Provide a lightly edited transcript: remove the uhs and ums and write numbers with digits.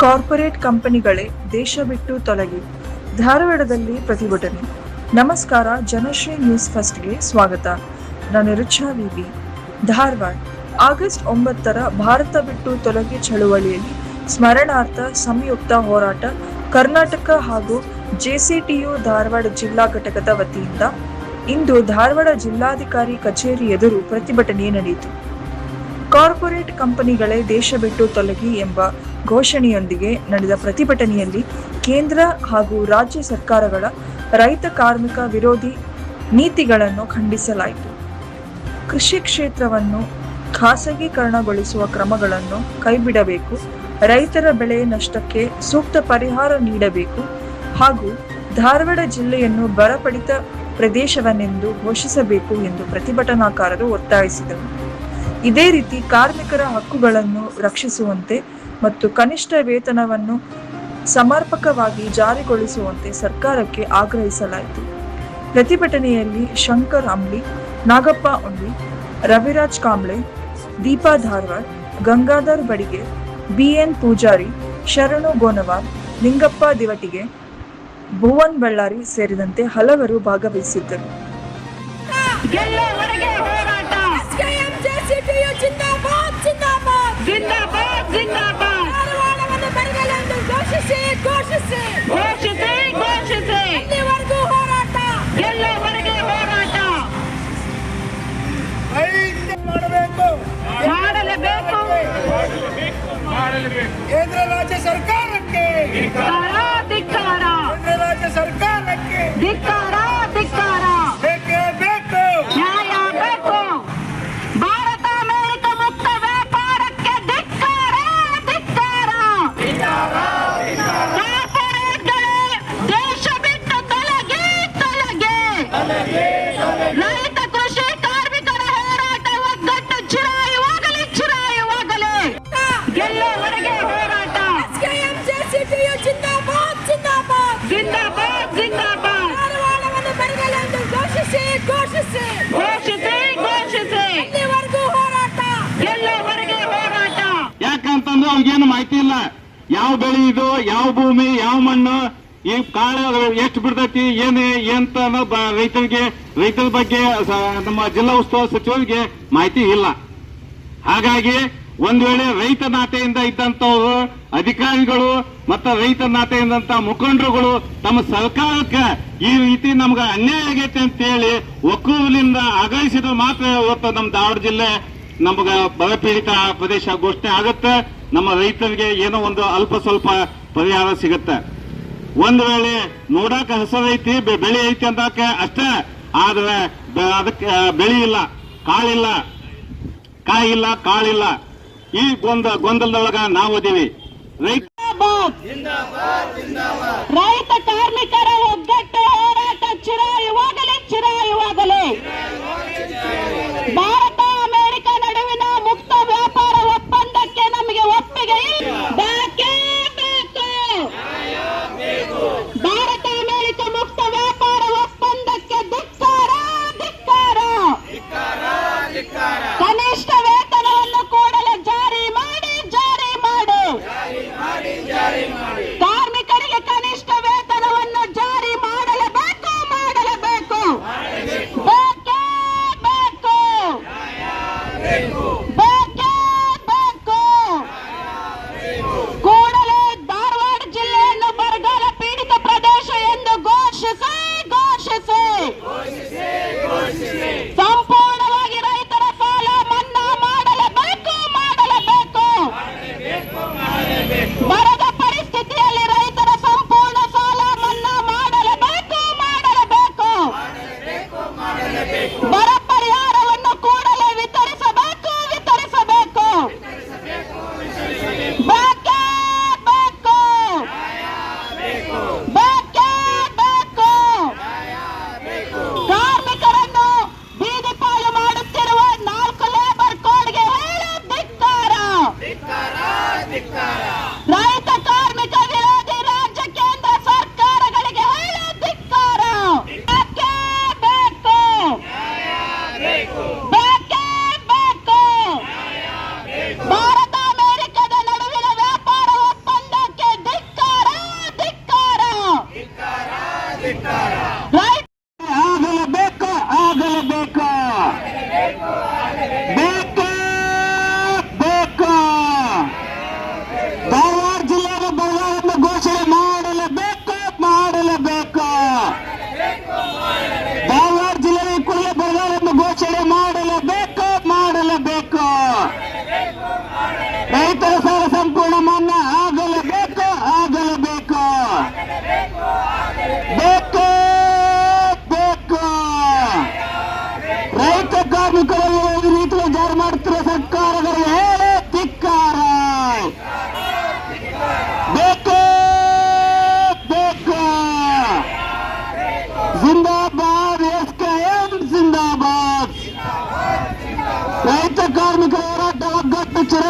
Corporate ಕಂಪನಿಗಳೇ ದೇಶ ಬಿಟ್ಟು ತೊಲಗಿ. ಧಾರವಾಡದಲ್ಲಿ ಪ್ರತಿಭಟನೆ. ನಮಸ್ಕಾರ, ಜನಶ್ರೀ ನ್ಯೂಸ್ ಫಸ್ಟ್ಗೆ ಸ್ವಾಗತ. ನಾನು ರಿಚಾ ವಿವಿ, ಧಾರವಾಡ. ಆಗಸ್ಟ್ 9ರ ಭಾರತ ಬಿಟ್ಟು ತೊಲಗಿ ಚಳುವಳಿಯಲ್ಲಿ ಸ್ಮರಣಾರ್ಥ ಸಂಯುಕ್ತ ಹೋರಾಟ ಕರ್ನಾಟಕ ಹಾಗೂ ಜೆಸಿಟಿಯು ಧಾರವಾಡ ಜಿಲ್ಲಾ ಘಟಕದ ವತಿಯಿಂದ ಇಂದು ಧಾರವಾಡ ಜಿಲ್ಲಾಧಿಕಾರಿ ಕಚೇರಿ ಎದುರು ಪ್ರತಿಭಟನೆ ನಡೆಯಿತು. ಕಾರ್ಪೊರೇಟ್ ಕಂಪನಿಗಳೇ ದೇಶ ಬಿಟ್ಟು ತೊಲಗಿ ಎಂಬ ಘೋಷಣೆಯೊಂದಿಗೆ ನಡೆದ ಪ್ರತಿಭಟನೆಯಲ್ಲಿ ಕೇಂದ್ರ ಹಾಗೂ ರಾಜ್ಯ ಸರ್ಕಾರಗಳ ರೈತ ಕಾರ್ಮಿಕ ವಿರೋಧಿ ನೀತಿಗಳನ್ನು ಖಂಡಿಸಲಾಯಿತು. ಕೃಷಿ ಕ್ಷೇತ್ರವನ್ನು ಖಾಸಗೀಕರಣಗೊಳಿಸುವ ಕ್ರಮಗಳನ್ನು ಕೈಬಿಡಬೇಕು, ರೈತರ ಬೆಳೆ ನಷ್ಟಕ್ಕೆ ಸೂಕ್ತ ಪರಿಹಾರ ನೀಡಬೇಕು ಹಾಗೂ ಧಾರವಾಡ ಜಿಲ್ಲೆಯನ್ನು ಬರಪೀಡಿತ ಪ್ರದೇಶವನ್ನೆಂದು ಘೋಷಿಸಬೇಕು ಎಂದು ಪ್ರತಿಭಟನಾಕಾರರು ಒತ್ತಾಯಿಸಿದರು. ಇದೇ ರೀತಿ ಕಾರ್ಮಿಕರ ಹಕ್ಕುಗಳನ್ನು ರಕ್ಷಿಸುವಂತೆ ಮತ್ತು ಕನಿಷ್ಠ ವೇತನವನ್ನು ಸಮರ್ಪಕವಾಗಿ ಜಾರಿಗೊಳಿಸುವಂತೆ ಸರ್ಕಾರಕ್ಕೆ ಆಗ್ರಹಿಸಲಾಯಿತು. ಪ್ರತಿಭಟನೆಯಲ್ಲಿ ಶಂಕರ್ ಅಂಬ್ಲಿ, ನಾಗಪ್ಪ ಉಂಡಿ, ರವಿರಾಜ್ ಕಾಂಬ್ಳೆ, ದೀಪಾ ಧಾರವಾಡ್, ಗಂಗಾಧರ್ ಬಡಿಗೆ, ಬಿಎನ್ ಪೂಜಾರಿ, ಶರಣು ಗೋನವಾರ್, ನಿಂಗಪ್ಪ ದಿವಟಿಗೆ, ಭುವನ್ ಬಳ್ಳಾರಿ ಸೇರಿದಂತೆ ಹಲವರು ಭಾಗವಹಿಸಿದ್ದರು. ಕೇಂದ್ರ ರಾಜ್ಯ ಸರ್ಕಾರಕ್ಕೆ ಧಿಕ್ಕಾರ, ಕೇಂದ್ರ ರಾಜ್ಯ ಸರ್ಕಾರಕ್ಕೆ ಧಿಕ್ಕಾರ, ಧಿಕ್ಕಾರ. ಬೇಕೇ ಬೇಕು, ನ್ಯಾಯ ಬೇಕು. ಭಾರತ ಅಮೆರಿಕ ಮುಕ್ತ ವ್ಯಾಪಾರಕ್ಕೆ ಧಿಕ್ಕಾರ, ಧಿಕ್ಕಾರ. ಕಾರ್ಪೊರೇಟ್ಗಳೇ ದೇಶ ಬಿಟ್ಟು ತೊಲಗಿ, ತೊಲಗಿ. ರೈತ ಕೃಷಿ ಕಾರ್ಮಿಕರ ಹೋರಾಟ ಒಗ್ಗಟ್ಟು ಚಿರಾಯುವಾಗಲಿ, ಚಿರಾಯುವಾಗಲಿ. ಗೆಲ್ಲುವವರೆಗೆ ಹೋರಾಟ. ಜಿಂದಾಬಾದ್, ಜಿಂದಾಬಾದ್, ಜಿಂದಾಬಾದ್, ಜಿಂದಾಬಾದ್. ಧಾರವಾಡವನ್ನು ಬರಗಲೆಂದು ಘೋಷಿಸಿ, ಘೋಷಿಸಿ, ಘೋಷಿಸಿ, ಘೋಷಿಸಿ. ಇಲ್ಲಿವರೆಗೂ ಹೋರಾಟ, ಗೆಲ್ಲುವವರೆಗೆ ಹೋರಾಟ. ಯಾಕಂತಂದ್ರೆ ಅವ್ರಿಗೇನು ಮಾಹಿತಿ ಇಲ್ಲ. ಯಾವ ಬೆಳೆ ಇದು, ಯಾವ ಭೂಮಿ, ಯಾವ ಮಣ್ಣು, ಈ ಕಾಳು ಎಷ್ಟು ಬಿಡ್ತೈತಿ, ಏನಂತ ರೈತರ ಬಗ್ಗೆ ನಮ್ಮ ಜಿಲ್ಲಾ ಉಸ್ತುವಾರಿ ಸಚಿವರಿಗೆ ಮಾಹಿತಿ ಇಲ್ಲ. ಹಾಗಾಗಿ ಒಂದ್ ವೇಳೆ ರೈತ ನಾತೆಯಿಂದ ಇದ್ದಂತವರು ಅಧಿಕಾರಿಗಳು ಮತ್ತು ರೈತ ನಾತೆಯಿಂದಂತ ಮುಖಂಡರುಗಳು ತಮ್ಮ ಸರ್ಕಾರಕ್ಕೆ ಈ ರೀತಿ ನಮ್ಗೆ ಅನ್ಯಾಯ ಆಗೈತೆ ಅಂತ ಹೇಳಿ ಒಕ್ಕೂಲಿಂದ ಆಗಮಿಸಿದ್ರೆ ಮಾತ್ರ ಇವತ್ತು ನಮ್ಮ ಧಾರವಾಡ ಜಿಲ್ಲೆ ನಮ್ಗ ಬರಪೀಡಿತ ಪ್ರದೇಶ ಘೋಷಣೆ ಆಗುತ್ತೆ. ನಮ್ಮ ರೈತರಿಗೆ ಏನೋ ಒಂದು ಅಲ್ಪ ಸ್ವಲ್ಪ ಪರಿಹಾರ ಸಿಗುತ್ತೆ. ಒಂದ್ ವೇಳೆ ನೋಡಾಕ ಹಸರೈತಿ, ಬೆಳೆ ಐತಿ ಅಂದಾಕ ಅಷ್ಟೇ, ಆದ್ರೆ ಅದಕ್ಕೆ ಬೆಳೆ ಇಲ್ಲ, ಕಾಳಿಲ್ಲ, ಕಾಯಿಲ್ಲ, ಕಾಳಿಲ್ಲ. ಈ ಗೊಂದಲದೊಳಗ ನಾವು ಅದೀವಿ. ರೈತ ಕಾರ್ಮಿಕರ ಒಗ್ಗಟ್ಟು ಹೋರಾಟ ಚಿರಾಯುವಾಗಲಿ, ಚಿರಾಯುವಾಗಲಿ. ಭಾರತ ಅಮೆರಿಕ ನಡುವಿನ ಮುಕ್ತ ವ್ಯಾಪಾರ ಒಪ್ಪಂದಕ್ಕೆ ನಮಗೆ ಒಪ್ಪಿಗೆ ಬೇಕೇ ಬೇಕು. ಭಾರತ ಅಮೆರಿಕ ಮುಕ್ತ ವ್ಯಾಪಾರ ಒಪ್ಪಂದಕ್ಕೆ ಧಿಕ್ಕಾರ, ಧಿಕ್ಕಾರ. ಕನಿಷ್ಠ ವೇತನವನ್ನು ಕೂಡಲೇ ಜಾರಿ ಮಾಡಿ, ಜಾರಿ ಮಾಡು. ಕಾರ್ಮಿಕರಿಗೆ ಕನಿಷ್ಠ ವೇತನವನ್ನು ಜಾರಿ ಮಾಡಲೇಬೇಕು, ಮಾಡಲೇಬೇಕು. ಬೇಕೇ ಬೇಕು, ಬೇಕೇ ಬೇಕು. ಕೂಡಲೇ ಧಾರವಾಡ ಜಿಲ್ಲೆಯನ್ನು ಬರಗಾಲ ಪೀಡಿತ ಪ್ರದೇಶ ಎಂದು ಘೋಷಿಸಿ, ಘೋಷಿಸಿ. ಸಂಪೂರ್ಣವಾಗಿ ರೈತರ ಸಾಲ ಮನ್ನಾ ಮಾಡಲೇಬೇಕು, ಮಾಡಲೇಬೇಕು. ಬರದ ಪರಿಸ್ಥಿತಿಯಲ್ಲಿ ರೈತರ ಸಂಪೂರ್ಣ ಸಾಲ ಮನ್ನಾ ಮಾಡಲೇಬೇಕು, ಮಾಡಲೇಬೇಕು. ಬರ ಪರಿಹಾರವನ್ನು ಕೂಡಲೇ ವಿತರಿಸಬೇಕು, ವಿತರಿಸಬೇಕು. ಬೇಕೇ ಬೇಕು, ಬೇಕೇ ಬೇಕು. ಕಾರ್ಮಿಕರನ್ನು ಬೀದಿ ಪಾಲು ಮಾಡುತ್ತಿರುವ 4 ಲೇಬರ್ ಕೋಡ್ಗೆ ಹೇಳಿ ಧಿಕ್ಕಾರ. ರೈತ ಕಾರ್ಮಿಕ ವಿರೋಧಿ ರಾಜ್ಯ ಕೇಂದ್ರ ಸರ್ಕಾರಗಳಿಗೆ ಹೇಳಿ ಧಿಕ್ಕಾರ. ಬೇಕೇ ಬೇಕು, ಬೇಕೇ ಬೇಕು. ಭಾರತ ಅಮೆರಿಕದ ನಡುವಿನ ವ್ಯಾಪಾರ ಒಪ್ಪಂದಕ್ಕೆ ರೈತ ಆಗಲೇಬೇಕು ಆಗಲೇಬೇಕು ಬೇಕು ಬೇಕು ಧಾರವಾಡ ಜಿಲ್ಲೆಯ ಬರಗಾಲವನ್ನು ಘೋಷಣೆ ಮಾಡಲೇಬೇಕು ಮಾಡಲೇಬೇಕು ಧಾರವಾಡ ಜಿಲ್ಲೆಯ ಕೂಡಲೇ ಬರಗಾಲವನ್ನು ಘೋಷಣೆ ಮಾಡಲೇಬೇಕು ಮಾಡಲೇಬೇಕು ರೈತರ ಸಾಲ ಸಂಪೂರ್ಣ ಮನ್ನಾ ಆಗಲೇಬೇಕು ಆಗಲೇಬೇಕು ಬೇಕು ಬೇಕು ರೈತ ಕಾರ್ಮಿಕರಲ್ಲಿ ಈ ರೀತಿ ಜಾರಿ ಮಾಡುತ್ತಿರುವ ಸರ್ಕಾರಗಳಿಗೆ ಹೇಳಿ ಧಿಕ್ಕಾರ ಬೇಕು ಬೇಕು ಜಿಂದಾಬಾದ್ ಎಸ್ಕೆಎಂ ಜಿಂದಾಬಾದ್ ರೈತ ಕಾರ್ಮಿಕರ ಹೋರಾಟ ಒಗ್ಗಟ್ಟು ಚಿರ